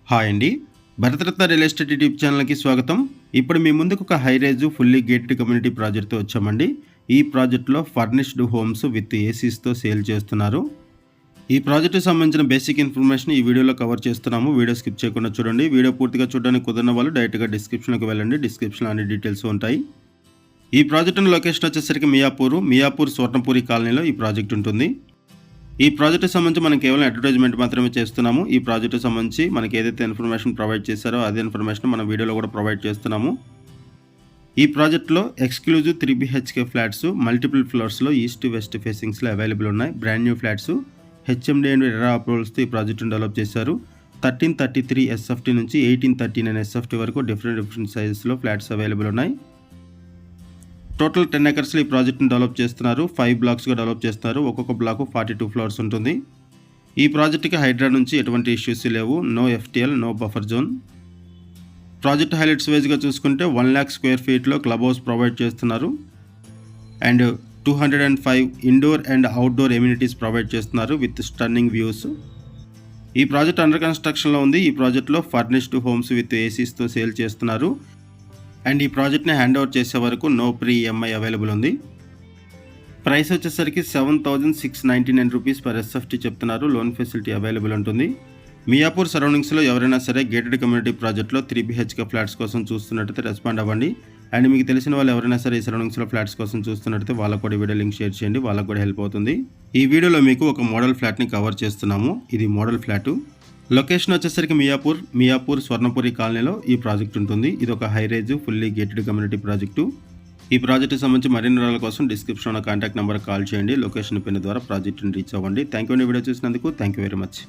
Hi అండి. Bharat Ratna real estate YouTube ఛానల్‌కి స్వాగతం. ఇప్పుడు మీ ముందుకు ఒక high rise fully gated community ప్రాజెక్ట్‌తో వచ్చామండి. ఈ ప్రాజెక్ట్‌లో ఫర్నిష్డ్ హోమ్స్ విత్ ఏసీస్‌తో సేల్ చేస్తున్నారు. ఈ ప్రాజెక్ట్‌కి సంబంధించిన బేసిక్ ఇన్ఫర్మేషన్ ఈ వీడియోలో కవర్ చేస్తున్నాము. వీడియో స్కిప్ చేయకుండా చూడండి. వీడియో పూర్తిగా చూడడానికి కుదరని వాళ్ళు డైరెక్ట్‌గా డిస్క్రిప్షన్‌లోకి వెళ్ళండి. డిస్క్రిప్షన్‌లో అన్ని డీటెయిల్స్ ఉంటాయి. ఈ ప్రాజెక్ట్ లొకేషన్ వచ్చేసరికి మియాపూర్ స్వర్ణపురి కాలనీలో ఈ ప్రాజెక్ట్ ఉంటుంది. ఈ ప్రాజెక్ట్కి సంబంధించి మనం కేవలం అడ్వర్టైజ్మెంట్ మాత్రమే చేస్తున్నాము. ఈ ప్రాజెక్ట్కి సంబంధించి మనకి ఏదైతే ఇన్ఫర్మేషన్ ప్రొవైడ్ చేశారో అదే ఇన్ఫర్మేషన్ మన వీడియోలో కూడా ప్రొవైడ్ చేస్తున్నాము. ఈ ప్రాజెక్ట్లో ఎక్స్క్లూజివ్ 3 BHK ఫ్లాట్స్ మల్టిపుల్ ఫ్లోర్స్లో ఈస్ట్ వెస్ట్ ఫేసింగ్స్లో అవైలబుల్ ఉన్నాయి. Brand new flats HMD and RERA అప్రూవల్స్తో ఈ ప్రాజెక్ట్ను డెవలప్ చేశారు. 1333 SFT నుంచి 1839 SFT వరకు డిఫరెంట్ సైజెస్లో ఫ్లాట్స్ అవైలబుల్ ఉన్నాయి. టోటల్ 10 acresలో ఈ ప్రాజెక్ట్ని డెవలప్ చేస్తున్నారు. 5 బ్లాక్స్గా డెవలప్ చేస్తున్నారు. ఒక్కొక్క బ్లాక్ 42 ఫ్లోర్స్ ఉంటుంది. ఈ ప్రాజెక్ట్కి హైడ్రా నుంచి ఎటువంటి ఇష్యూస్ లేవు. No FTL, no buffer zone. Project highlights వైజ్గా చూసుకుంటే 1 lakh square feetలో క్లబ్ హౌస్ ప్రొవైడ్ చేస్తున్నారు. And 205 indoor and outdoor amenities provide చేస్తున్నారు విత్ స్టన్నింగ్ వ్యూస్. ఈ ప్రాజెక్ట్ అండర్ కన్స్ట్రక్షన్లో ఉంది. ఈ ప్రాజెక్ట్లో ఫర్నిష్డ్ హోమ్స్ విత్ ఏసీస్తో సేల్ చేస్తున్నారు. అండ్ ఈ ప్రాజెక్ట్ని హ్యాండ్ ఓవర్ చేసే వరకు నో ప్రీ EMI అవైలబుల్ ఉంది. ప్రైస్ వచ్చేసరికి 7,699 రూపీస్ పర్ SFT చెప్తున్నారు. లోన్ ఫెసిలిటీ అవైలబుల్ ఉంటుంది. మియాపూర్ సరౌండింగ్స్లో ఎవరైనా సరే గేటెడ్ కమ్యూనిటీ ప్రాజెక్ట్లో 3 BHK ఫ్లాట్స్ కోసం చూస్తున్నట్టయితే రెస్పాండ్ అవ్వండి. అండ్ మీకు తెలిసిన వాళ్ళు ఎవరైనా సరే ఈ సరౌండింగ్స్లో ఫ్లాట్స్ కోసం చూస్తున్నట్టయితే వాళ్ళకు కూడా వీడియో లింక్ షేర్ చేయండి. వాళ్ళకు కూడా హెల్ప్ అవుతుంది. ఈ వీడియోలో మీకు ఒక మోడల్ ఫ్లాట్ని కవర్ చేస్తున్నాము. ఇది మోడల్ ఫ్లాటు. లొకేషన్ వచ్చేసరికి మియాపూర్ స్వర్ణపురి కాలనీలో ఈ ప్రాజెక్ట్ ఉంటుంది. ఇది ఒక high rise fully gated community project. ఈ ప్రాజెక్ట్కి సంబంధించి మరిన్ని వివరాల కోసం డిస్క్రిప్షన్లో కాంటాక్ట్ నెంబర్ కాల్ చేయండి. లొకేషన్ పిన్ ద్వారా ప్రాజెక్ట్ని రీచ్ అవ్వండి. థ్యాంక్ యూ అండి వీడియో చూసినందుకు. Thank you very much.